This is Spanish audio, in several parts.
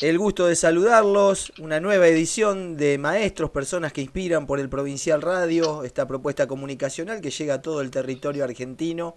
El gusto de saludarlos, una nueva edición de Maestros, personas que inspiran por el Provincial Radio, esta propuesta comunicacional que llega a todo el territorio argentino,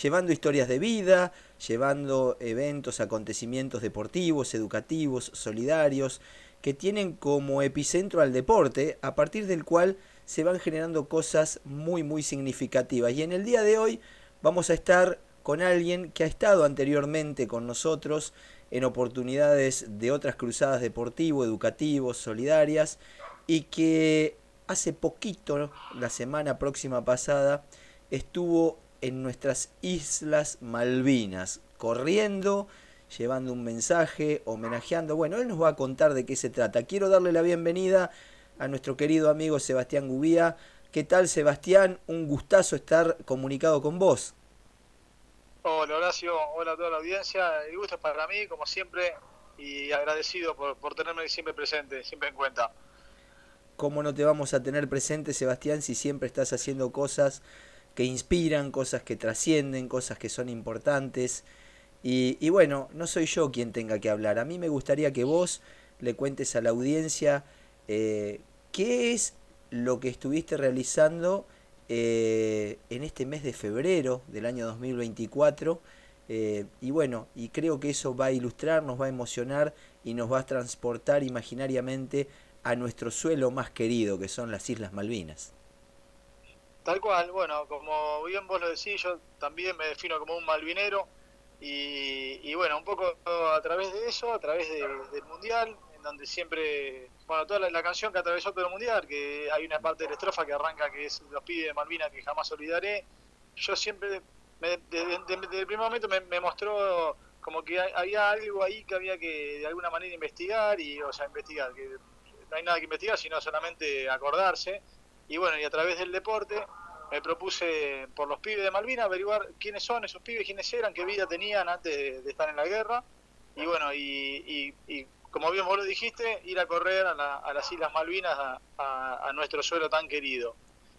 llevando historias de vida, llevando eventos, acontecimientos deportivos, educativos, solidarios, que tienen como epicentro al deporte, a partir del cual se van generando cosas muy significativas. Y en el día de hoy vamos a estar con alguien que ha estado anteriormente con nosotros en oportunidades de otras cruzadas deportivo, educativos, solidarias, y que hace poquito, la semana próxima pasada, estuvo en nuestras Islas Malvinas, corriendo, llevando un mensaje, homenajeando. Bueno, él nos va a contar de qué se trata. Quiero darle la bienvenida a nuestro querido amigo Sebastián Gubía. ¿Qué tal, Sebastián? Un gustazo estar comunicado con vos. Hola Horacio, hola a toda la audiencia. El gusto es para mí, como siempre, y agradecido por tenerme siempre presente, siempre en cuenta. ¿Cómo no te vamos a tener presente, Sebastián, si siempre estás haciendo cosas que inspiran, cosas que trascienden, cosas que son importantes? Y bueno, no soy yo quien tenga que hablar. A mí me gustaría que vos le cuentes a la audiencia qué es lo que estuviste realizando en este mes de febrero del año 2024. Y bueno, y creo que eso va a ilustrar, nos va a emocionar y nos va a transportar imaginariamente a nuestro suelo más querido, que son las Islas Malvinas. Tal cual, bueno, como bien vos lo decís, yo también me defino como un malvinero y bueno, un poco a través de eso, a través del Mundial, en donde siempre, bueno, toda la canción que atravesó todo el Mundial, que hay una parte de la estrofa que arranca que es Los pibes de Malvinas que jamás olvidaré, yo siempre, desde el primer momento me mostró como que había algo ahí que había que de alguna manera investigar y, o sea, investigar, que no hay nada que investigar, sino solamente acordarse y bueno, y a través del deporte me propuse por los pibes de Malvinas averiguar quiénes son esos pibes, quiénes eran, qué vida tenían antes de estar en la guerra. Y bueno, y como bien vos lo dijiste, ir a correr a las Islas Malvinas, a nuestro suelo tan querido.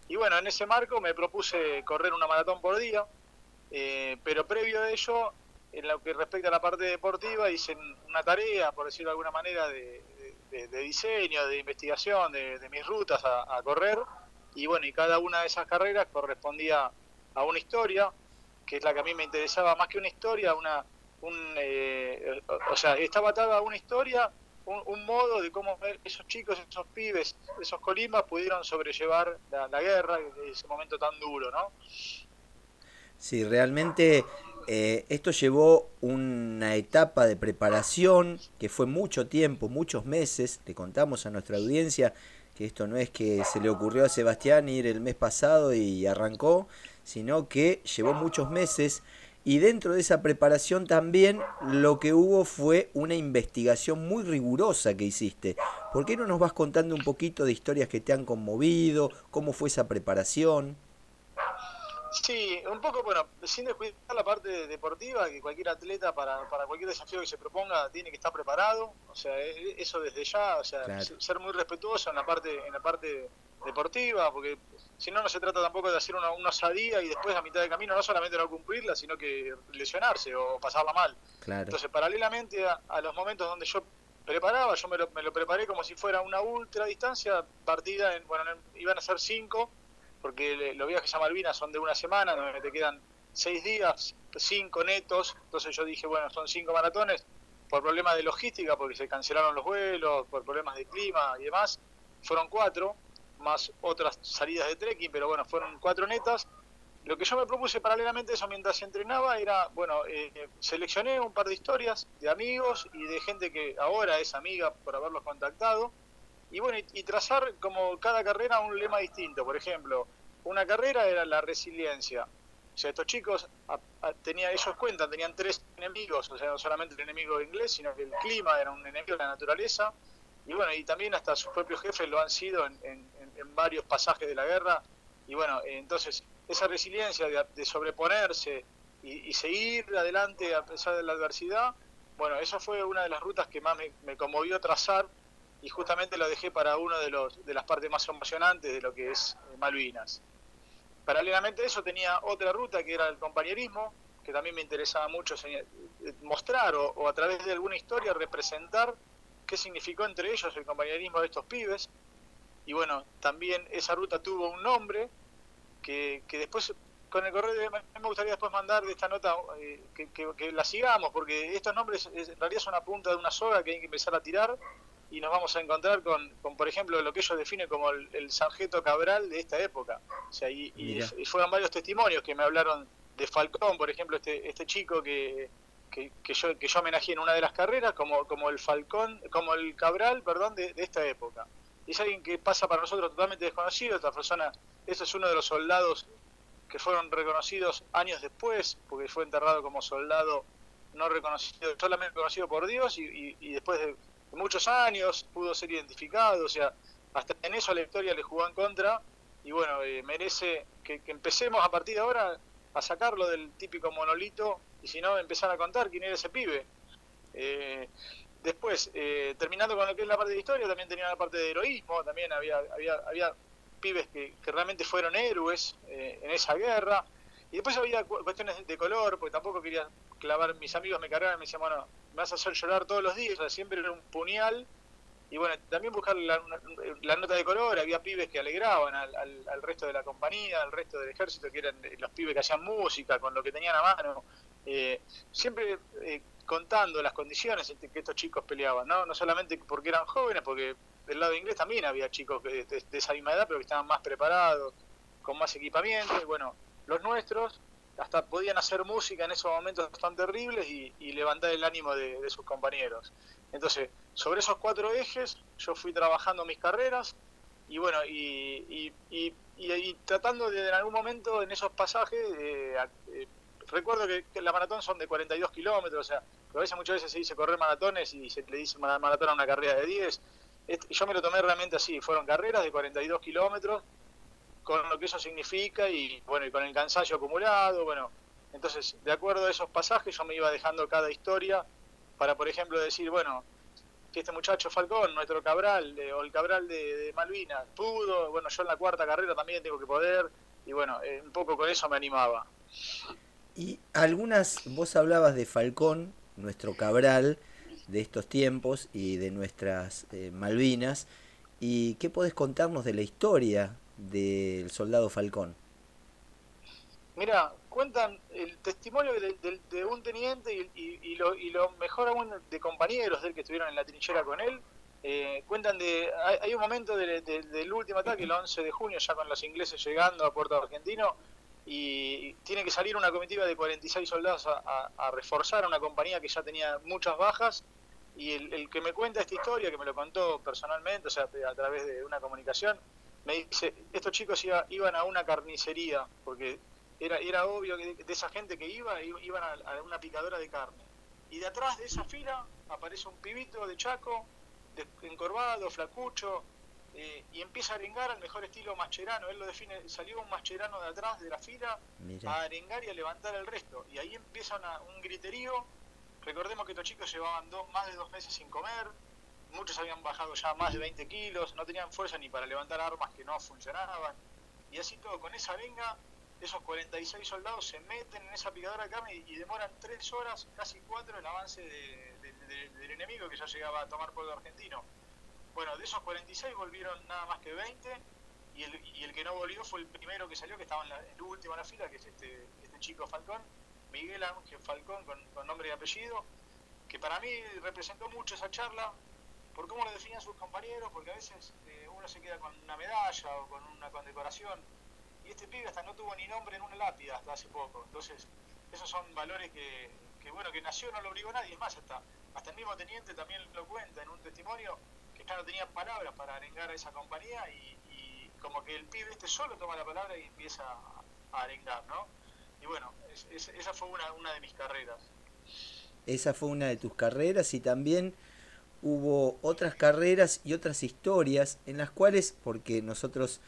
Y bueno, en ese marco me propuse correr una maratón por día, pero previo a ello, en lo que respecta a la parte deportiva, hice una tarea, por decirlo de alguna manera, de diseño, de investigación de mis rutas a correr. Y bueno, y cada una de esas carreras correspondía a una historia, que es la que a mí me interesaba más que una historia, o sea, estaba atada a una historia, un modo de cómo esos chicos, esos pibes, esos colimas pudieron sobrellevar la guerra, ese momento tan duro, ¿no? Sí, realmente esto llevó una etapa de preparación que fue mucho tiempo, muchos meses. Le contamos a nuestra audiencia que esto no es que se le ocurrió a Sebastián ir el mes pasado y arrancó, sino que llevó muchos meses. Y dentro de esa preparación también lo que hubo fue una investigación muy rigurosa que hiciste. ¿Por qué no nos vas contando un poquito de historias que te han conmovido? ¿Cómo fue esa preparación? Sí, un poco, bueno, sin descuidar la parte deportiva, que cualquier atleta para cualquier desafío que se proponga tiene que estar preparado, o sea, eso desde ya, o sea, Claro, ser muy respetuoso en la parte deportiva, porque si no, no se trata tampoco de hacer una osadía y después a mitad de camino no solamente no cumplirla, sino que lesionarse o pasarla mal. claro. Entonces, paralelamente a los momentos donde yo preparaba, yo me lo preparé como si fuera una ultra distancia, partida en, bueno, iban a ser cinco porque los viajes a Malvinas son de una semana, donde te quedan 6 días, 5 netos, entonces yo dije, bueno, son 5 maratones, por problemas de logística, porque se cancelaron los vuelos, por problemas de clima y demás, fueron 4, más otras salidas de trekking, pero bueno, fueron 4 netas. Lo que yo me propuse paralelamente a eso mientras entrenaba era, bueno, seleccioné un par de historias de amigos y de gente que ahora es amiga por haberlos contactado, y bueno, y trazar como cada carrera un lema distinto. Por ejemplo, una carrera era la resiliencia. O sea, estos chicos, ellos cuentan, tenían 3 enemigos, o sea, no solamente el enemigo inglés, sino que el clima era un enemigo de la naturaleza, y bueno, y también hasta sus propios jefes lo han sido en varios pasajes de la guerra, y bueno, entonces esa resiliencia de sobreponerse y seguir adelante a pesar de la adversidad, bueno, esa fue una de las rutas que más me conmovió trazar y justamente lo dejé para uno de las partes más emocionantes de lo que es Malvinas. Paralelamente a eso tenía otra ruta que era el compañerismo, que también me interesaba mucho mostrar o a través de alguna historia representar qué significó entre ellos el compañerismo de estos pibes. Y bueno, también esa ruta tuvo un nombre que después, con el correo, me gustaría después mandar de esta nota que la sigamos, porque estos nombres en realidad son una punta de una soga que hay que empezar a tirar, y nos vamos a encontrar con por ejemplo, lo que ellos definen como el Sargento Cabral de esta época. O sea, y fueron varios testimonios que me hablaron de Falcón, por ejemplo, este chico que yo homenajeé en una de las carreras, como el Falcón, como el Cabral, perdón, de esta época. Y es alguien que pasa para nosotros totalmente desconocido. Esta persona, este es uno de los soldados que fueron reconocidos años después, porque fue enterrado como soldado no reconocido, solamente reconocido por Dios, y después de muchos años pudo ser identificado. O sea, hasta en eso la historia le jugó en contra, y bueno, merece que empecemos a partir de ahora a sacarlo del típico monolito, y si no, empezar a contar quién era ese pibe. Después, terminando con lo que es la parte de historia, también tenía la parte de heroísmo. También había pibes que realmente fueron héroes en esa guerra. Y después había cuestiones de color, porque tampoco quería clavar. Mis amigos me cargaban y me decían, bueno, me vas a hacer llorar todos los días. O sea, siempre era un puñal. Y bueno, también buscar la nota de color. Había pibes que alegraban al resto de la compañía, al resto del ejército, que eran los pibes que hacían música con lo que tenían a mano. Siempre contando las condiciones en que estos chicos peleaban, no solamente porque eran jóvenes, porque del lado inglés también había chicos de esa misma edad, pero que estaban más preparados, con más equipamiento. Y bueno, los nuestros hasta podían hacer música en esos momentos tan terribles y levantar el ánimo de sus compañeros. Entonces, sobre esos 4 ejes yo fui trabajando mis carreras, y bueno, y tratando de en algún momento en esos pasajes, recuerdo que la maratón son de 42 kilómetros. O sea, a veces, muchas veces se dice correr maratones y se le dice maratón a una carrera de 10. Yo me lo tomé realmente así, fueron carreras de 42 kilómetros, con lo que eso significa, y bueno, y con el cansancio acumulado. Bueno, entonces, de acuerdo a esos pasajes, yo me iba dejando cada historia para, por ejemplo, decir, bueno, que este muchacho Falcón, nuestro Cabral, o el Cabral de Malvinas, pudo. Bueno, yo en la 4ª carrera también tengo que poder. Y bueno, un poco con eso me animaba. Y vos hablabas de Falcón, nuestro Cabral de estos tiempos y de nuestras Malvinas. ¿Y qué podés contarnos de la historia del soldado Falcón? Mira, cuentan el testimonio de un teniente y lo mejor aún de compañeros de él que estuvieron en la trinchera con él. Cuentan hay un momento del último ataque, el 11 de junio, ya con los ingleses llegando a Puerto Argentino, y tiene que salir una comitiva de 46 soldados a reforzar a una compañía que ya tenía muchas bajas. Y el que me cuenta esta historia, que me lo contó personalmente, o sea, a través de una comunicación, me dice, estos chicos iban a una carnicería, porque era obvio que de esa gente que iban a una picadora de carne. Y de atrás de esa fila aparece un pibito de Chaco, encorvado, flacucho, y empieza a arengar al mejor estilo Mascherano. Él lo define, salió un Mascherano de atrás de la fila. Mirá. A arengar y a levantar el resto. Y ahí empieza un griterío. Recordemos que estos chicos llevaban más de 2 meses sin comer, muchos habían bajado ya más de 20 kilos, no tenían fuerza ni para levantar armas que no funcionaban. Y así todo, con esa arenga, esos 46 soldados se meten en esa picadora de carne y demoran 3 horas, casi 4, el avance del enemigo, que ya llegaba a tomar Puerto Argentino. Bueno, de esos 46 volvieron nada más que 20, y el que no volvió fue el primero que salió, que estaba el último en la fila, que es este chico Falcón, Miguel Ángel Falcón, con nombre y apellido, que para mí representó mucho esa charla, por cómo lo definían sus compañeros, porque a veces uno se queda con una medalla o con una condecoración, y este pibe hasta no tuvo ni nombre en una lápida hasta hace poco. Entonces, esos son valores que bueno, que nació, no lo obligó nadie. Es más, hasta el mismo teniente también lo cuenta en un testimonio, que ya no tenía palabras para arengar a esa compañía, y como que el pibe solo toma la palabra y empieza a arengar, ¿no? Y bueno, esa fue una de mis carreras. Esa fue una de tus carreras, y también hubo otras carreras y otras historias en las cuales, porque nosotros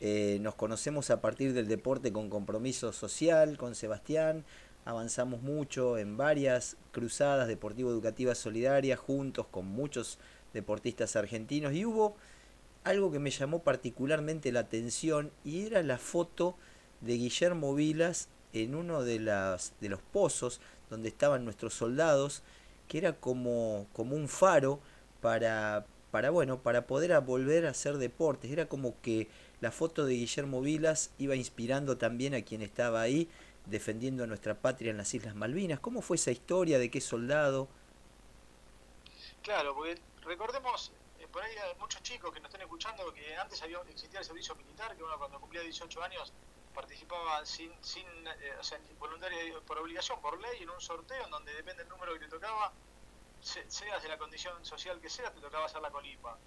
nos conocemos a partir del deporte con compromiso social, con Sebastián, avanzamos mucho en varias cruzadas deportivo-educativas solidarias juntos con muchos deportistas argentinos, y hubo algo que me llamó particularmente la atención, y era la foto de Guillermo Vilas en uno de los pozos donde estaban nuestros soldados, que era como un faro para poder volver a hacer deportes. Era como que la foto de Guillermo Vilas iba inspirando también a quien estaba ahí defendiendo a nuestra patria en las Islas Malvinas. ¿Cómo fue esa historia? ¿De qué soldado? Claro, porque recordemos, por ahí hay muchos chicos que nos estén escuchando que antes existía el servicio militar, que uno cuando cumplía 18 años participaba o sea, voluntario por obligación, por ley, en un sorteo en donde depende del número que te tocaba, seas de la condición social que seas, te tocaba hacer la colimba.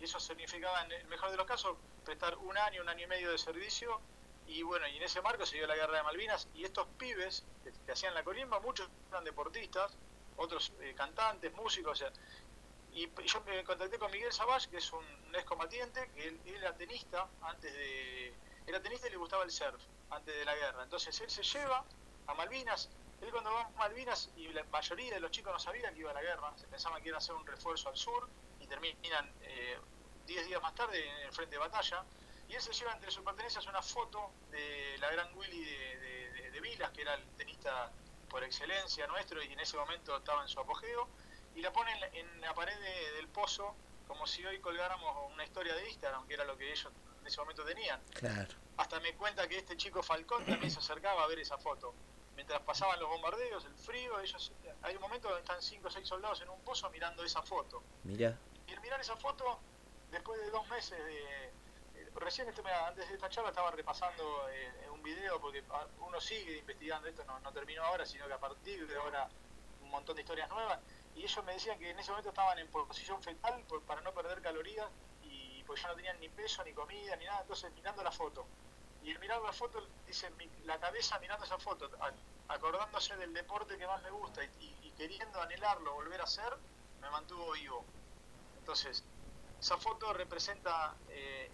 Y eso significaba, en el mejor de los casos, prestar un año y medio de servicio. Y bueno, y en ese marco se dio la guerra de Malvinas. Y estos pibes que hacían la colimba, muchos eran deportistas, otros cantantes, músicos. O sea, y yo me contacté con Miguel Savage, que es un excombatiente, que él era tenista era tenista y le gustaba el surf antes de la guerra. Entonces él se lleva a Malvinas. Él cuando va a Malvinas, y la mayoría de los chicos no sabían que iba a la guerra, se pensaban que iba a hacer un refuerzo al sur, y terminan 10 días más tarde en el frente de batalla, y él se lleva entre sus pertenencias una foto de la gran Willy de Vilas, que era el tenista por excelencia nuestro, y en ese momento estaba en su apogeo, y la pone en la pared del pozo, como si hoy colgáramos una historia de Instagram, que era lo que ellos en ese momento tenían. Claro. Hasta me cuenta que este chico Falcón también se acercaba a ver esa foto. Mientras pasaban los bombardeos, el frío, hay un momento donde están 5 o 6 soldados en un pozo mirando esa foto. Mirá. Y al mirar esa foto, después de 2 meses recién antes de esta charla estaba repasando un video, porque uno sigue investigando esto, no terminó ahora, sino que a partir de ahora un montón de historias nuevas, y ellos me decían que en ese momento estaban en posición fetal para no perder calorías, y pues ya no tenían ni peso, ni comida, ni nada. Entonces mirando la foto, y al mirar la foto, dice, la cabeza mirando esa foto, acordándose del deporte que más me gusta y queriendo anhelarlo, volver a hacer, me mantuvo vivo. Entonces, esa foto representa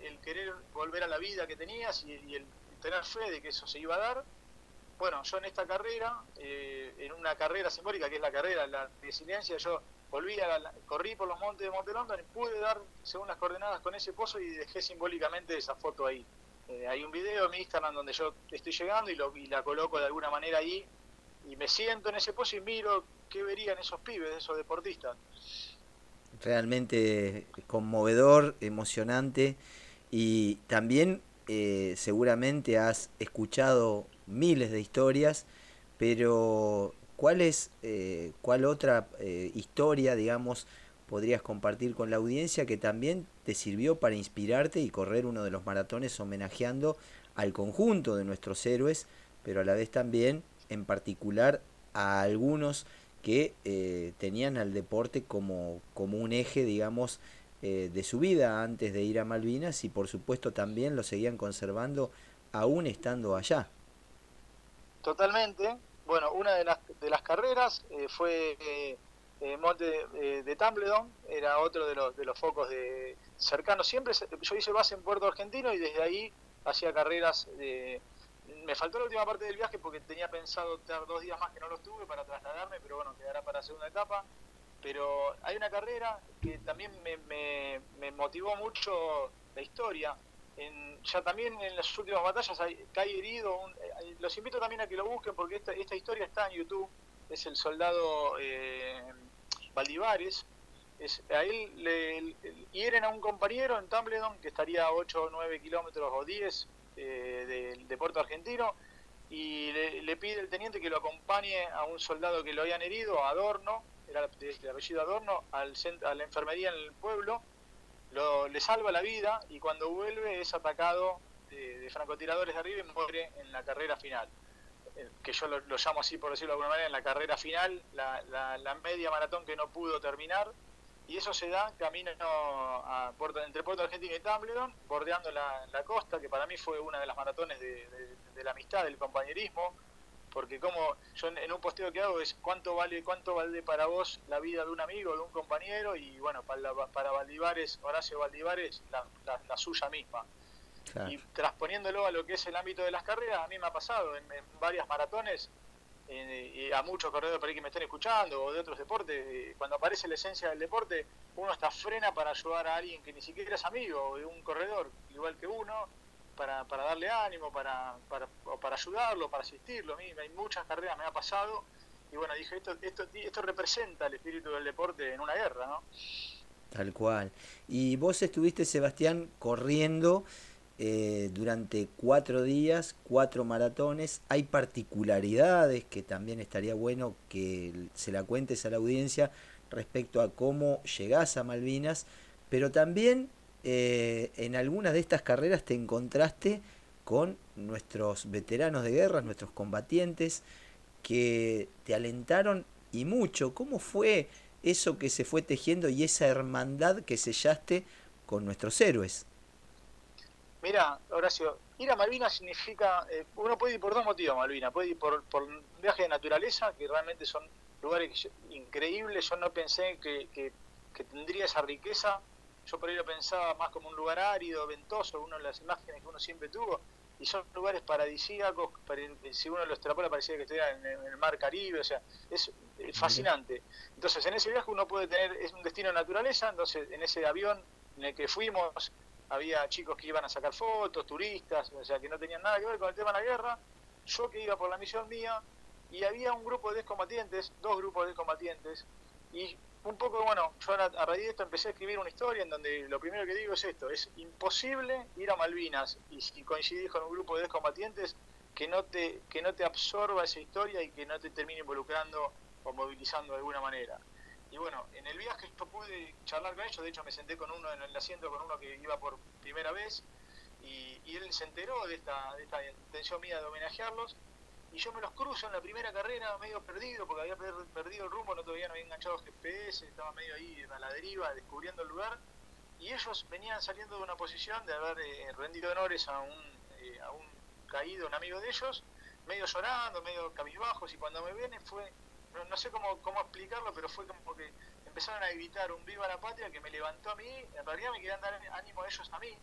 el querer volver a la vida que tenías y el tener fe de que eso se iba a dar. Bueno, yo en esta carrera, en una carrera simbólica que es la carrera, la resiliencia, yo corrí por los montes de Monte London y pude dar según las coordenadas con ese pozo y dejé simbólicamente esa foto ahí. Hay un video en mi Instagram donde yo estoy llegando y la coloco de alguna manera ahí, y me siento en ese pozo y miro qué verían esos pibes, esos deportistas. Realmente conmovedor, emocionante, y también seguramente has escuchado miles de historias, pero ¿cuál otra historia, digamos, podrías compartir con la audiencia que también te sirvió para inspirarte y correr uno de los maratones homenajeando al conjunto de nuestros héroes, pero a la vez también en particular a algunos que tenían al deporte como un eje, digamos, de su vida antes de ir a Malvinas, y por supuesto también lo seguían conservando aún estando allá? Totalmente. Bueno, una de las carreras fue Monte de Tumbledon, era otro de los focos cercanos. Siempre yo hice base en Puerto Argentino y desde ahí hacía carreras. Me faltó la última parte del viaje porque tenía pensado estar 2 días más que no los tuve para trasladarme, pero bueno, quedará para la segunda etapa. Pero hay una carrera que también me motivó mucho la historia. Ya también en las últimas batallas cae herido. Los invito también a que lo busquen porque esta historia está en YouTube. Es el soldado Valdivares. A él le hieren a un compañero en Tumbledon que estaría a 8 o 9 kilómetros o 10 de Puerto Argentino, y le pide el teniente que lo acompañe a un soldado que lo habían herido, a Adorno, era de apellido Adorno, a la enfermería en el pueblo. Le salva la vida y cuando vuelve es atacado de francotiradores de arriba y muere en la carrera final. Que yo lo llamo así, por decirlo de alguna manera, en la carrera final, la media maratón que no pudo terminar. Y eso se da camino entre Puerto Argentino y Tumbledon, bordeando la costa, que para mí fue una de las maratones de la amistad, del compañerismo, porque como yo en un posteo que hago es cuánto vale para vos la vida de un amigo, de un compañero, y bueno, para Valdivares, Horacio Valdivares, la suya misma. Claro. Y transponiéndolo a lo que es el ámbito de las carreras, a mí me ha pasado en varias maratones, y a muchos corredores por ahí que me estén escuchando o de otros deportes, cuando aparece la esencia del deporte, uno hasta frena para ayudar a alguien que ni siquiera es amigo de un corredor, igual que uno, para darle ánimo, para ayudarlo, para asistirlo. A mí hay muchas carreras me ha pasado, y bueno, dije, esto representa el espíritu del deporte en una guerra, ¿no? Tal cual. Y vos estuviste, Sebastián, corriendo durante 4 días, 4 maratones. Hay particularidades que también estaría bueno que se la cuentes a la audiencia respecto a cómo llegás a Malvinas, pero también en algunas de estas carreras te encontraste con nuestros veteranos de guerra, nuestros combatientes, que te alentaron y mucho. ¿Cómo fue eso que se fue tejiendo y esa hermandad que sellaste con nuestros héroes? Mira, Horacio, ir a Malvinas significa, uno puede ir por dos motivos a Malvinas, puede ir por un viaje de naturaleza, que realmente son lugares increíbles, yo no pensé que tendría esa riqueza, yo por ahí lo pensaba más como un lugar árido, ventoso, uno de las imágenes que uno siempre tuvo, y son lugares paradisíacos, si uno lo extrapola parecía que estuviera en el mar Caribe, o sea, es Mira. fascinante. Entonces en ese viaje uno puede tener, es un destino de naturaleza, entonces en ese avión en el que fuimos, había chicos que iban a sacar fotos, turistas, o sea, que no tenían nada que ver con el tema de la guerra, yo que iba por la misión mía, y había un grupo de excombatientes, dos grupos de excombatientes, y un poco, bueno, yo a raíz de esto empecé a escribir una historia en donde lo primero que digo es esto, es imposible ir a Malvinas y si coincidís con un grupo de excombatientes que no te absorba esa historia y que no te termine involucrando o movilizando de alguna manera. Y bueno, en el viaje yo pude charlar con ellos, de hecho me senté con uno en el asiento con uno que iba por primera vez y él se enteró de esta intención mía de homenajearlos y yo me los cruzo en la primera carrera medio perdido porque había perdido el rumbo, todavía no había enganchado GPS, estaba medio ahí a la deriva descubriendo el lugar y ellos venían saliendo de una posición de haber rendido honores a un caído, un amigo de ellos, medio llorando, medio cabizbajos y cuando me ven fue no sé cómo explicarlo, pero fue como que empezaron a gritar un viva la patria que me levantó a mí, en realidad me querían dar ánimo a ellos a mí,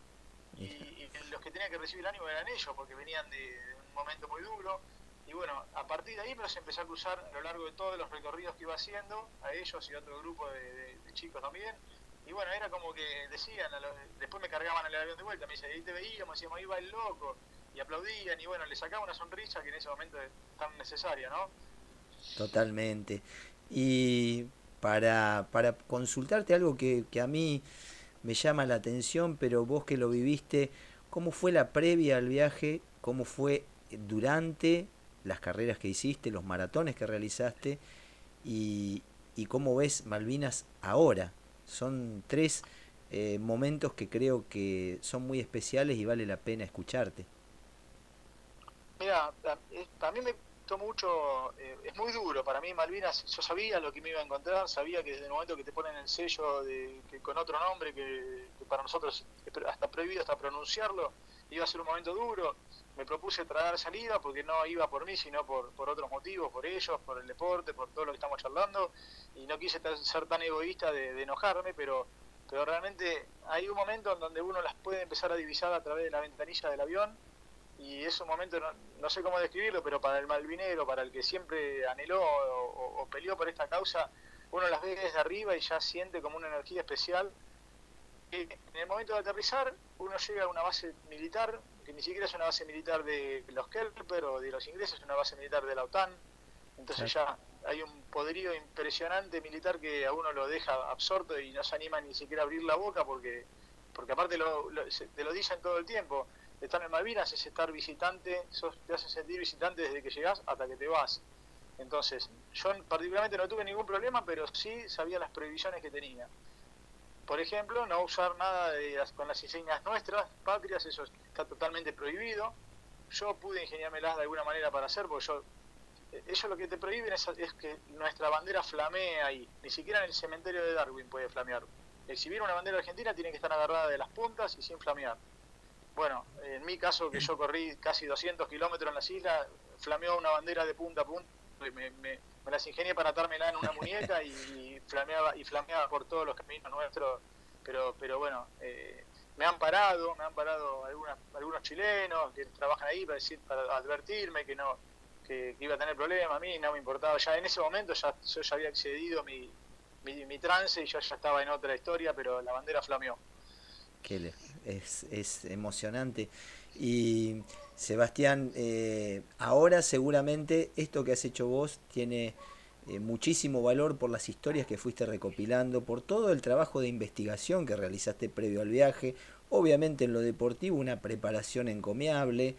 y los que tenían que recibir el ánimo eran ellos, porque venían de un momento muy duro, y bueno, a partir de ahí me los empecé a cruzar a lo largo de todos los recorridos que iba haciendo, a ellos y a otro grupo de chicos también, y bueno, era como que decían, después me cargaban al avión de vuelta, me decían, ahí te veíamos, decíamos, ahí va el loco, y aplaudían, y bueno, le sacaba una sonrisa que en ese momento es tan necesaria, ¿no? Totalmente. Y para consultarte algo que a mí me llama la atención, pero vos que lo viviste, ¿cómo fue la previa al viaje? ¿Cómo fue durante las carreras que hiciste, los maratones que realizaste? Y cómo ves Malvinas ahora? Son tres momentos que creo que son muy especiales y vale la pena escucharte. Mira, a mí me gustó mucho, es muy duro, para mí Malvinas, yo sabía lo que me iba a encontrar, sabía que desde el momento que te ponen el sello que con otro nombre que para nosotros es hasta prohibido hasta pronunciarlo, iba a ser un momento duro, me propuse tragar salida porque no iba por mí, sino por otros motivos, por ellos, por el deporte, por todo lo que estamos charlando, y no quise ser tan egoísta de enojarme, pero realmente hay un momento en donde uno las puede empezar a divisar a través de la ventanilla del avión y es un momento, no sé cómo describirlo, pero para el malvinero, para el que siempre anheló o peleó por esta causa, uno las ve desde arriba y ya siente como una energía especial. Que en el momento de aterrizar, uno llega a una base militar, que ni siquiera es una base militar de los Kelper o de los ingleses, es una base militar de la OTAN, entonces Claro. ya hay un poderío impresionante militar que a uno lo deja absorto y no se anima ni siquiera a abrir la boca porque aparte te lo dicen todo el tiempo, estar en Malvinas es estar visitante, te hace sentir visitante desde que llegás hasta que te vas. Entonces, yo particularmente no tuve ningún problema, pero sí sabía las prohibiciones que tenía. Por ejemplo, no usar nada con las insignias nuestras, patrias, eso está totalmente prohibido. Yo pude ingeniármelas de alguna manera para hacer, porque ellos lo que te prohíben es que nuestra bandera flamee ahí. Ni siquiera en el cementerio de Darwin puede flamear. Exhibir una bandera argentina tiene que estar agarrada de las puntas y sin flamear. Bueno, en mi caso, que yo corrí casi 200 kilómetros en las islas, flameó una bandera de punta a punta, me las ingenié para atármela en una muñeca y flameaba por todos los caminos nuestros, pero bueno, me han parado algunos chilenos que trabajan ahí para advertirme que iba a tener problemas, a mí no me importaba, ya en ese momento yo ya había excedido mi trance y yo ya estaba en otra historia, pero la bandera flameó. Es emocionante. Y Sebastián, ahora seguramente esto que has hecho vos tiene muchísimo valor por las historias que fuiste recopilando, por todo el trabajo de investigación que realizaste previo al viaje. Obviamente en lo deportivo una preparación encomiable,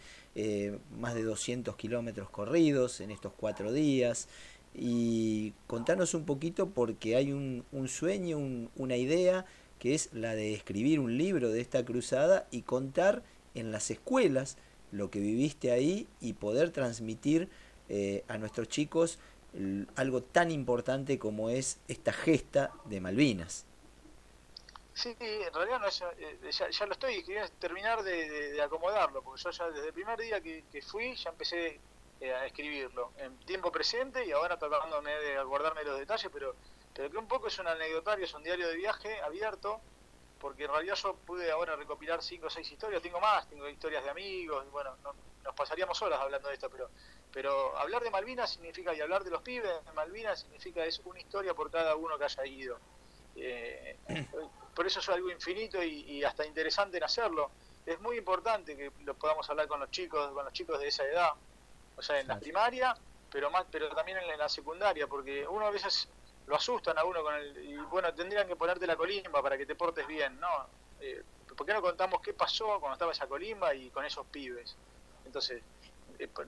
más de 200 kilómetros corridos en estos 4 días. Y contanos un poquito porque hay un sueño, una idea que es la de escribir un libro de esta cruzada y contar en las escuelas lo que viviste ahí y poder transmitir a nuestros chicos algo tan importante como es esta gesta de Malvinas. Sí, en realidad no es, ya lo estoy, quería terminar de acomodarlo, porque yo ya desde el primer día que fui ya empecé a escribirlo, en tiempo presente y ahora tratándome de guardarme los detalles, pero que un poco es un anecdotario, es un diario de viaje abierto, porque en realidad yo pude ahora recopilar 5 o 6 historias, tengo más, tengo historias de amigos, y bueno, nos pasaríamos horas hablando de esto, pero hablar de Malvinas significa, y hablar de los pibes de Malvinas significa, es una historia por cada uno que haya ido. Eh, por eso es algo infinito y hasta interesante en hacerlo. Es muy importante que lo podamos hablar con los chicos de esa edad, o sea, en la Claro. primaria, pero también en la secundaria, porque uno a veces lo asustan a uno con y bueno, tendrían que ponerte la colimba para que te portes bien, ¿no? ¿Por qué no contamos qué pasó cuando estaba esa colimba y con esos pibes? Entonces,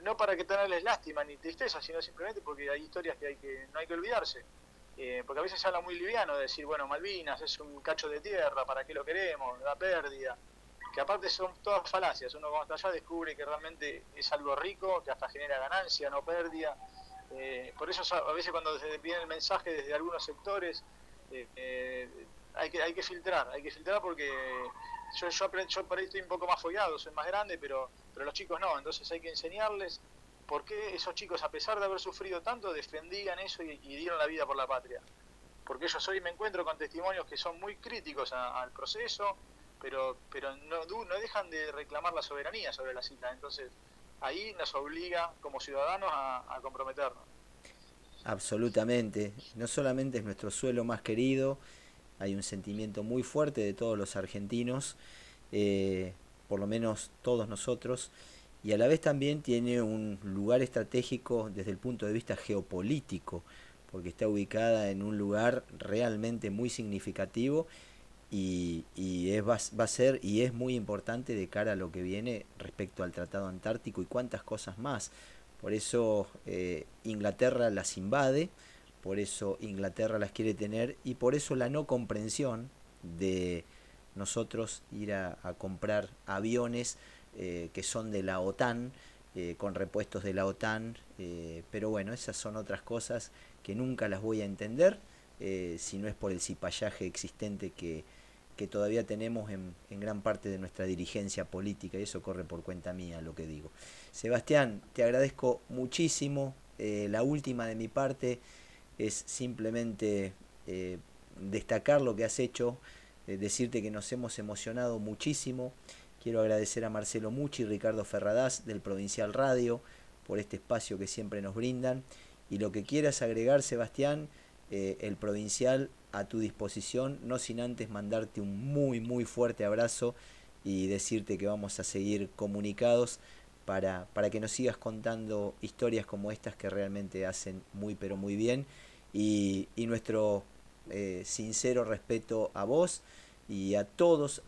no para que tenerles lástima ni tristeza, sino simplemente porque hay historias que no hay que olvidarse. Porque a veces se habla muy liviano de decir, bueno, Malvinas es un cacho de tierra, ¿para qué lo queremos? Da pérdida. Que aparte son todas falacias. Uno cuando está allá descubre que realmente es algo rico, que hasta genera ganancia, no pérdida. Por eso a veces cuando se viene el mensaje desde algunos sectores, hay que filtrar porque yo por ahí estoy un poco más follado, soy más grande, pero los chicos no. Entonces hay que enseñarles por qué esos chicos, a pesar de haber sufrido tanto, defendían eso y dieron la vida por la patria. Porque yo hoy me encuentro con testimonios que son muy críticos al proceso, pero no dejan de reclamar la soberanía sobre las islas. Entonces, ahí nos obliga como ciudadanos a comprometernos. Absolutamente. No solamente es nuestro suelo más querido, hay un sentimiento muy fuerte de todos los argentinos, por lo menos todos nosotros, y a la vez también tiene un lugar estratégico desde el punto de vista geopolítico, porque está ubicada en un lugar realmente muy significativo va a ser y es muy importante de cara a lo que viene respecto al Tratado Antártico y cuantas cosas más. Por eso Inglaterra las invade, por eso Inglaterra las quiere tener y por eso la no comprensión de nosotros ir a comprar aviones que son de la OTAN, con repuestos de la OTAN, pero bueno, esas son otras cosas que nunca las voy a entender si no es por el cipallaje existente que todavía tenemos en gran parte de nuestra dirigencia política, y eso corre por cuenta mía lo que digo. Sebastián, te agradezco muchísimo. La última de mi parte es simplemente destacar lo que has hecho, decirte que nos hemos emocionado muchísimo. Quiero agradecer a Marcelo Mucci y Ricardo Ferradas del Provincial Radio por este espacio que siempre nos brindan. Y lo que quieras agregar, Sebastián, el Provincial a tu disposición, no sin antes mandarte un muy muy fuerte abrazo y decirte que vamos a seguir comunicados para que nos sigas contando historias como estas que realmente hacen muy pero muy bien y nuestro sincero respeto a vos y a todos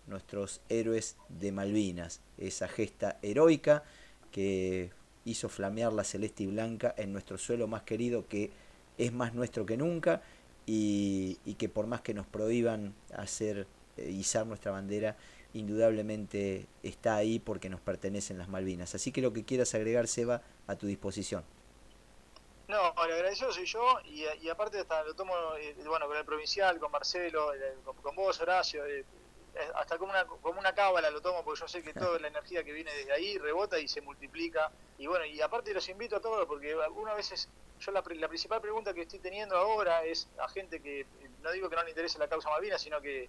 nuestros héroes de Malvinas, esa gesta heroica que hizo flamear la celeste y blanca en nuestro suelo más querido, que es más nuestro que nunca y que por más que nos prohíban hacer izar nuestra bandera, indudablemente está ahí porque nos pertenecen las Malvinas. Así que lo que quieras agregar, Seba, a tu disposición. No, el agradecido soy yo y aparte hasta lo tomo, bueno, con el provincial, con Marcelo, con vos, Horacio, hasta como una cábala lo tomo porque yo sé que toda la energía que viene desde ahí rebota y se multiplica. Y bueno, y aparte los invito a todos porque algunas veces yo la principal pregunta que estoy teniendo ahora es a gente que, no digo que no le interese la causa Malvinas, sino que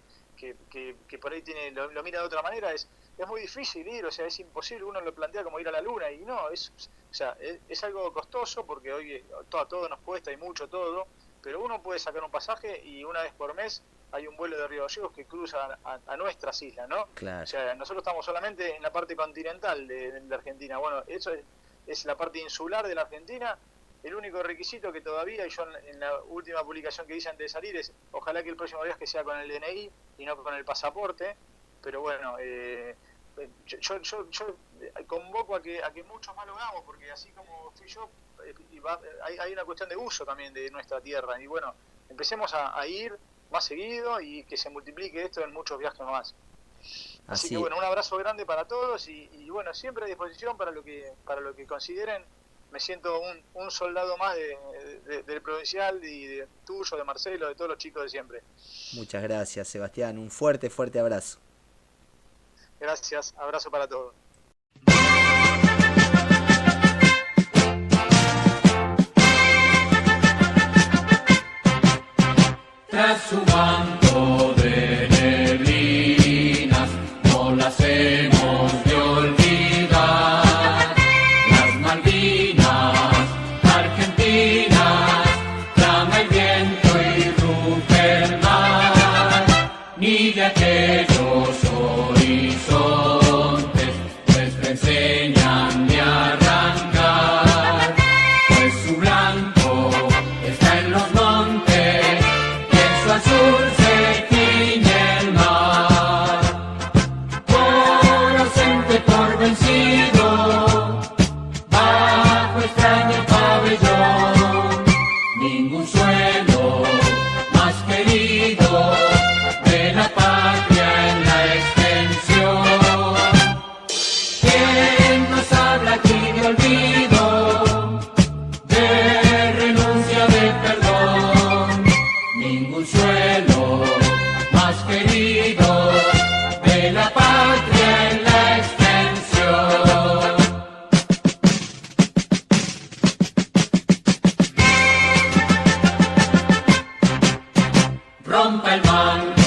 por ahí lo mira de otra manera, es muy difícil ir, o sea, es imposible, uno lo plantea como ir a la luna y no, o sea, es algo costoso porque hoy todo nos cuesta y mucho todo, pero uno puede sacar un pasaje y una vez por mes hay un vuelo de Río Gallegos que cruza a nuestras islas, ¿no? O Claro. sea, nosotros estamos solamente en la parte continental de la Argentina. Bueno, eso es la parte insular de la Argentina el único requisito que todavía, y yo en la última publicación que hice antes de salir, es ojalá que el próximo viaje sea con el DNI y no con el pasaporte, pero bueno, yo convoco a que muchos más lo hagamos, porque así como fui yo, hay una cuestión de uso también de nuestra tierra, y bueno, empecemos a ir más seguido y que se multiplique esto en muchos viajes más. Así que bueno, un abrazo grande para todos y bueno, siempre a disposición para lo que consideren. Me siento un soldado más del provincial y tuyo, de Marcelo, de todos los chicos de siempre. Muchas gracias, Sebastián. Un fuerte abrazo. Gracias, abrazo para todos. Tras su manto de neblinas, no las hemos de olvidar. Las Malvinas, Argentinas, clama el viento y ruge el mar. Ni de aquellos horizontes nuestra enseñan de arrancar, pues su blanco está en los montes, azul se tiñe el mar. Por ausente, por vencido, bajo extraño pabellón, ningún suelo más querido de la patria en la extensión. ¿Quién nos habla aquí de olvido, de renuncia, de perdón? Ningún suelo más querido de la patria en la extensión. Rompa el manto